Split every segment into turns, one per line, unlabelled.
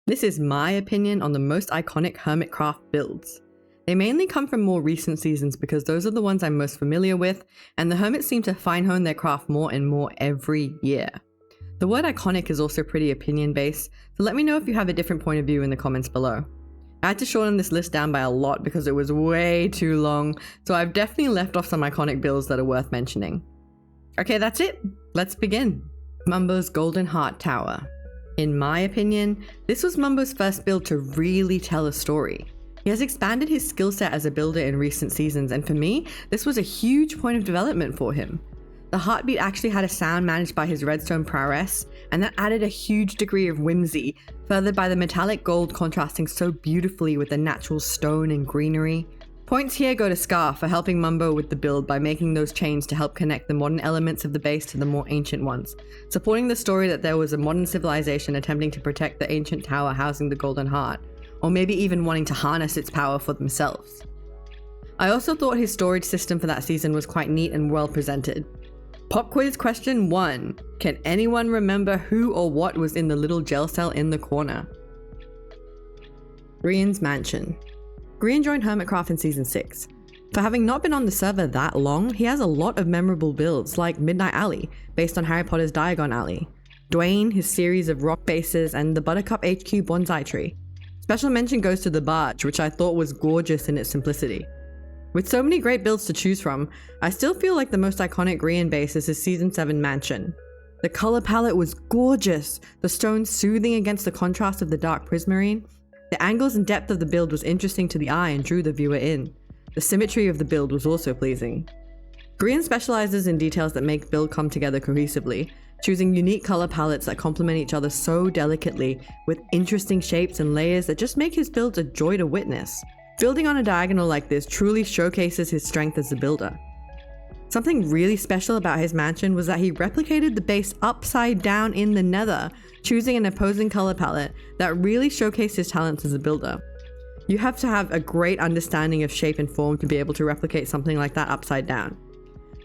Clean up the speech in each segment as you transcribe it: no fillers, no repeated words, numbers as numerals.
This is my opinion on the most iconic Hermitcraft builds. They mainly come from more recent seasons because those are the ones I'm most familiar with, and the Hermits seem to fine-hone their craft more and more every year. The word iconic is also pretty opinion-based, so let me know if you have a different point of view in the comments below. I had to shorten this list down by a lot because it was way too long, so I've definitely left off some iconic builds that are worth mentioning. Okay, that's it. Let's begin. Mumbo's Golden Heart Tower. In my opinion, this was Mumbo's first build to really tell a story. He has expanded his skill set as a builder in recent seasons, and for me, this was a huge point of development for him. The heartbeat actually had a sound managed by his redstone prowess, and that added a huge degree of whimsy, furthered by the metallic gold contrasting so beautifully with the natural stone and greenery. Points here go to Scar for helping Mumbo with the build by making those chains to help connect the modern elements of the base to the more ancient ones, supporting the story that there was a modern civilization attempting to protect the ancient tower housing the Golden Heart, or maybe even wanting to harness its power for themselves. I also thought his storage system for that season was quite neat and well presented. Pop quiz question 1. Can anyone remember who or what was in the little gel cell in the corner? Grian's Mansion. Grian joined Hermitcraft in Season 6. For having not been on the server that long, he has a lot of memorable builds like Midnight Alley, based on Harry Potter's Diagon Alley, Dwayne, his series of rock bases, and the Buttercup HQ bonsai tree. Special mention goes to the barge, which I thought was gorgeous in its simplicity. With so many great builds to choose from, I still feel like the most iconic Grian base is his Season 7 mansion. The color palette was gorgeous, the stones soothing against the contrast of the dark prismarine. The angles and depth of the build was interesting to the eye and drew the viewer in. The symmetry of the build was also pleasing. Grian specializes in details that make build come together cohesively, choosing unique color palettes that complement each other so delicately, with interesting shapes and layers that just make his builds a joy to witness. Building on a diagonal like this truly showcases his strength as a builder. Something really special about his mansion was that he replicated the base upside down in the nether, choosing an opposing color palette that really showcased his talents as a builder. You have to have a great understanding of shape and form to be able to replicate something like that upside down.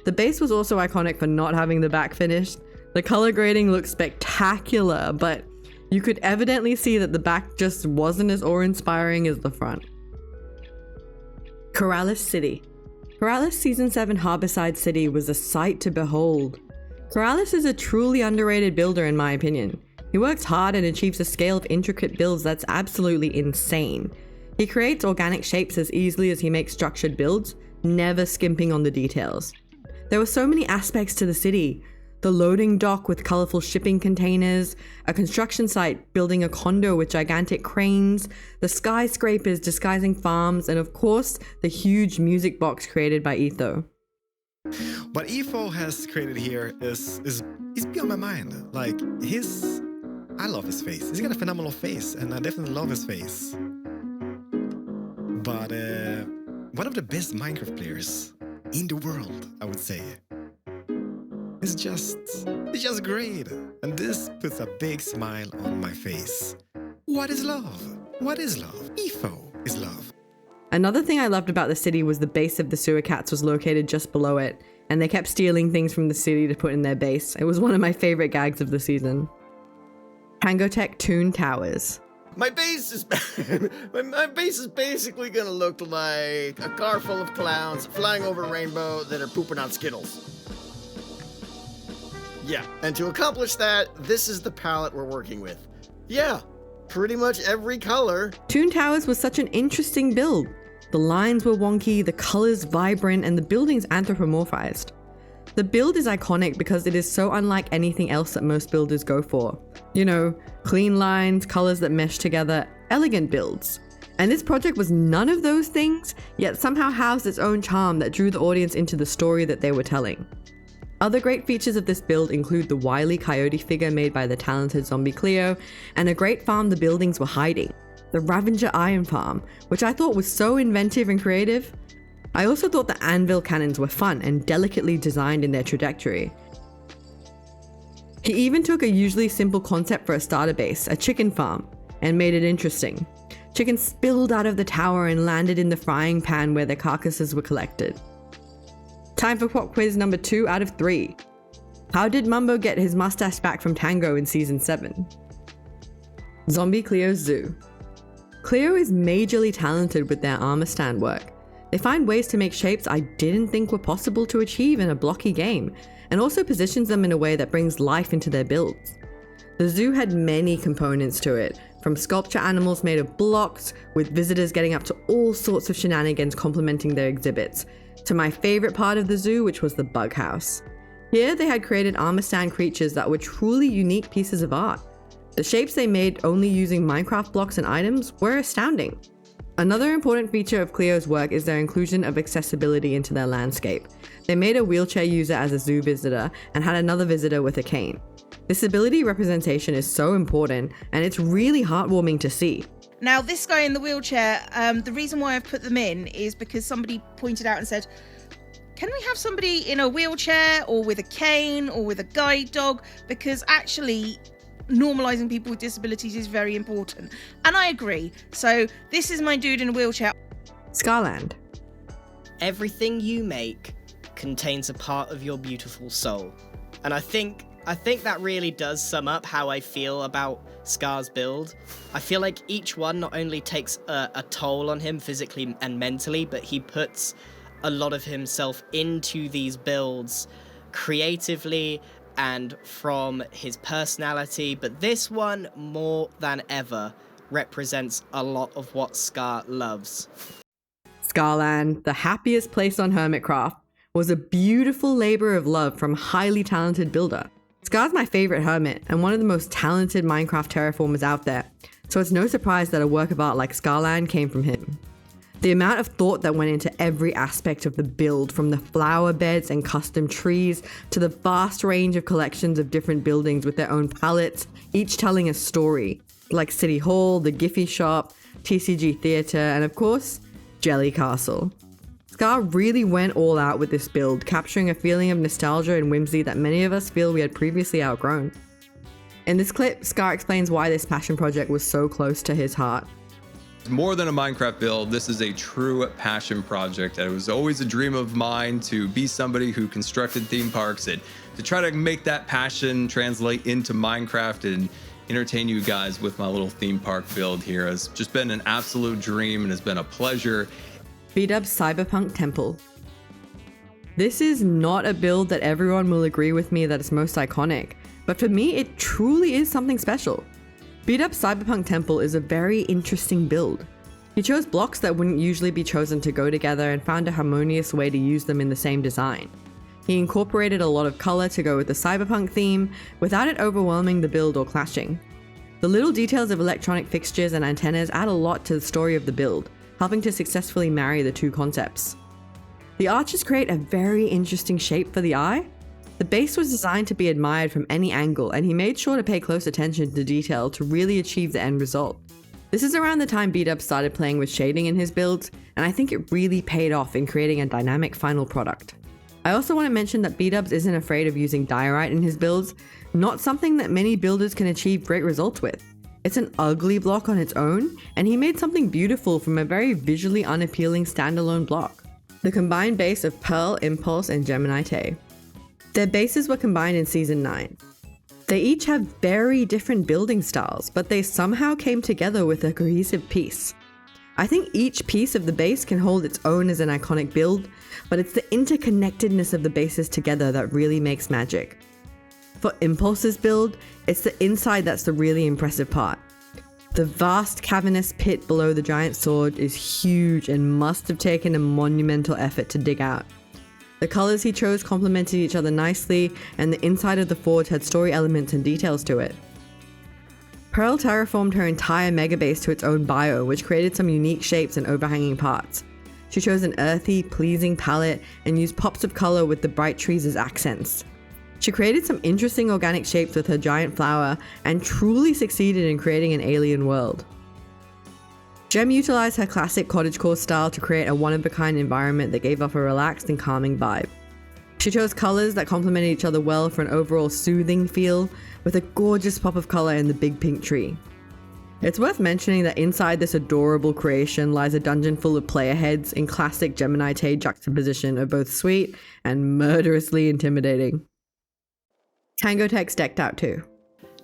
The base was also iconic for not having the back finished. The color grading looked spectacular, but you could evidently see that the back just wasn't as awe-inspiring as the front. Keralis City. Keralis Season 7 Harborside City was a sight to behold. Keralis is a truly underrated builder in my opinion. He works hard and achieves a scale of intricate builds that's absolutely insane. He creates organic shapes as easily as he makes structured builds, never skimping on the details. There were so many aspects to the city. The loading dock with colorful shipping containers, a construction site building a condo with gigantic cranes, the skyscrapers disguising farms, and of course, the huge music box created by Etho.
What Etho has created here is beyond my mind. Like, I love his face. He's got a phenomenal face, and I definitely love his face. But one of the best Minecraft players in the world, I would say. It's just great, and this puts a big smile on my face. What is love? What is love? Etho is love.
Another thing I loved about the city was the base of the sewer cats was located just below it, and they kept stealing things from the city to put in their base. It was one of my favorite gags of the season. Tango Tek Toon Towers.
My base is my base is basically gonna look like a car full of clowns flying over a rainbow that are pooping out Skittles. Yeah, and to accomplish that, this is the palette we're working with. Yeah, pretty much every color.
Toon Towers was such an interesting build. The lines were wonky, the colors vibrant, and the buildings anthropomorphized. The build is iconic because it is so unlike anything else that most builders go for. You know, clean lines, colors that mesh together, elegant builds. And this project was none of those things, yet somehow housed its own charm that drew the audience into the story that they were telling. Other great features of this build include the wily coyote figure made by the talented zombie Cleo, and a great farm the buildings were hiding, the Ravager Iron Farm, which I thought was so inventive and creative. I also thought the anvil cannons were fun and delicately designed in their trajectory. He even took a usually simple concept for a starter base, a chicken farm, and made it interesting. Chickens spilled out of the tower and landed in the frying pan where their carcasses were collected. Time for pop quiz number 2 out of 3. How did Mumbo get his mustache back from Tango in Season 7? Zombie Cleo's Zoo. Cleo is majorly talented with their armor stand work. They find ways to make shapes I didn't think were possible to achieve in a blocky game, and also positions them in a way that brings life into their builds. The zoo had many components to it, from sculpture animals made of blocks, with visitors getting up to all sorts of shenanigans complementing their exhibits, to my favorite part of the zoo, which was the bug house. Here they had created armor stand creatures that were truly unique pieces of art. The shapes they made only using Minecraft blocks and items were astounding. Another important feature of Cleo's work is their inclusion of accessibility into their landscape. They made a wheelchair user as a zoo visitor and had another visitor with a cane. Disability representation is so important, and it's really heartwarming to see.
Now, this guy in the wheelchair, the reason why I've put them in is because somebody pointed out and said, can we have somebody in a wheelchair or with a cane or with a guide dog? Because actually, normalizing people with disabilities is very important. And I agree. So this is my dude in a wheelchair.
Scarland.
Everything you make contains a part of your beautiful soul. And I think that really does sum up how I feel about Scar's build. I feel like each one not only takes a toll on him physically and mentally, but he puts a lot of himself into these builds creatively and from his personality. But this one, more than ever, represents a lot of what Scar loves.
Scarland, the happiest place on Hermitcraft, was a beautiful labor of love from a highly talented builder. Scar's my favorite hermit and one of the most talented Minecraft terraformers out there, so it's no surprise that a work of art like Scarland came from him. The amount of thought that went into every aspect of the build, from the flower beds and custom trees to the vast range of collections of different buildings with their own palettes, each telling a story, like City Hall, the Giphy Shop, TCG Theatre, and of course, Jelly Castle. Scar really went all out with this build, capturing a feeling of nostalgia and whimsy that many of us feel we had previously outgrown. In this clip, Scar explains why this passion project was so close to his heart.
More than a Minecraft build, this is a true passion project. It was always a dream of mine to be somebody who constructed theme parks and to try to make that passion translate into Minecraft and entertain you guys with my little theme park build here. It's just been an absolute dream and has been a pleasure.
Bdubs Cyberpunk Temple. This is not a build that everyone will agree with me that it's most iconic, but for me it truly is something special. Bdubs Cyberpunk Temple is a very interesting build. He chose blocks that wouldn't usually be chosen to go together and found a harmonious way to use them in the same design. He incorporated a lot of color to go with the cyberpunk theme without it overwhelming the build or clashing. The little details of electronic fixtures and antennas add a lot to the story of the build, helping to successfully marry the two concepts. The arches create a very interesting shape for the eye. The base was designed to be admired from any angle, and he made sure to pay close attention to detail to really achieve the end result. This is around the time Bdubs started playing with shading in his builds, and I think it really paid off in creating a dynamic final product. I also want to mention that Bdubs isn't afraid of using diorite in his builds, not something that many builders can achieve great results with. It's an ugly block on its own, and he made something beautiful from a very visually unappealing standalone block. The combined base of Pearl, Impulse, and Gemini Tay. Their bases were combined in Season 9. They each have very different building styles, but they somehow came together with a cohesive piece. I think each piece of the base can hold its own as an iconic build, but it's the interconnectedness of the bases together that really makes magic. For Impulse's build, it's the inside that's the really impressive part. The vast cavernous pit below the giant sword is huge and must have taken a monumental effort to dig out. The colors he chose complemented each other nicely, and the inside of the forge had story elements and details to it. Pearl terraformed her entire mega base to its own bio, which created some unique shapes and overhanging parts. She chose an earthy, pleasing palette and used pops of color with the bright trees as accents. She created some interesting organic shapes with her giant flower and truly succeeded in creating an alien world. Gem utilized her classic cottagecore style to create a one-of-a-kind environment that gave off a relaxed and calming vibe. She chose colors that complemented each other well for an overall soothing feel, with a gorgeous pop of color in the big pink tree. It's worth mentioning that inside this adorable creation lies a dungeon full of player heads in classic Gemini Tay juxtaposition of both sweet and murderously intimidating. Tango Tek's decked out too.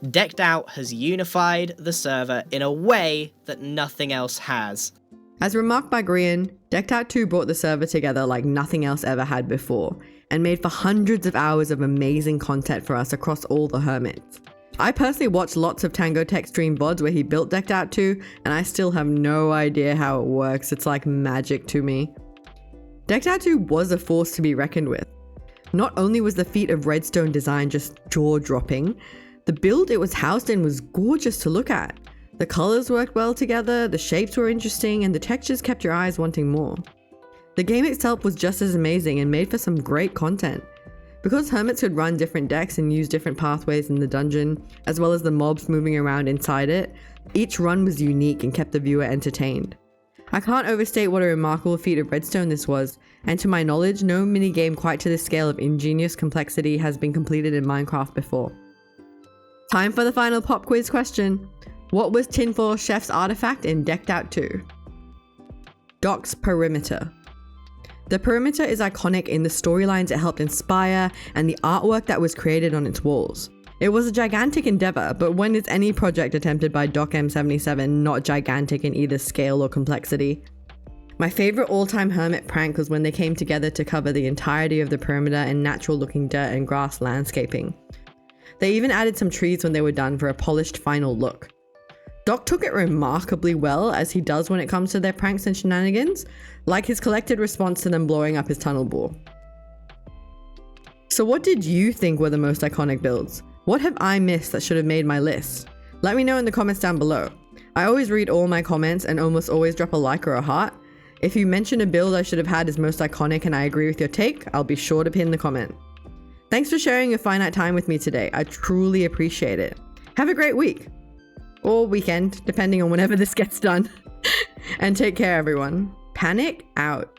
Decked Out has unified the server in a way that nothing else has.
As remarked by Grian, Decked Out 2 brought the server together like nothing else ever had before, and made for hundreds of hours of amazing content for us across all the Hermits. I personally watched lots of Tango Tek stream VODs where he built Decked Out 2, and I still have no idea how it works. It's like magic to me. Decked Out 2 was a force to be reckoned with. Not only was the feat of redstone design just jaw-dropping, the build it was housed in was gorgeous to look at. The colors worked well together, the shapes were interesting, and the textures kept your eyes wanting more. The game itself was just as amazing and made for some great content. Because Hermits could run different decks and use different pathways in the dungeon, as well as the mobs moving around inside it, each run was unique and kept the viewer entertained. I can't overstate what a remarkable feat of redstone this was, and to my knowledge, no minigame quite to this scale of ingenious complexity has been completed in Minecraft before. Time for the final pop quiz question. What was Tinfoil Chef's artifact in Decked Out 2? Doc's Perimeter. The perimeter is iconic in the storylines it helped inspire and the artwork that was created on its walls. It was a gigantic endeavor, but when is any project attempted by Doc M77 not gigantic in either scale or complexity? My favorite all-time Hermit prank was when they came together to cover the entirety of the perimeter in natural-looking dirt and grass landscaping. They even added some trees when they were done for a polished final look. Doc took it remarkably well, as he does when it comes to their pranks and shenanigans, like his collected response to them blowing up his tunnel bore. So what did you think were the most iconic builds? What have I missed that should have made my list? Let me know in the comments down below. I always read all my comments and almost always drop a like or a heart. If you mention a build I should have had as most iconic and I agree with your take, I'll be sure to pin the comment. Thanks for sharing your finite time with me today. I truly appreciate it. Have a great week. Or weekend, depending on whenever this gets done. And take care, everyone. Panic out.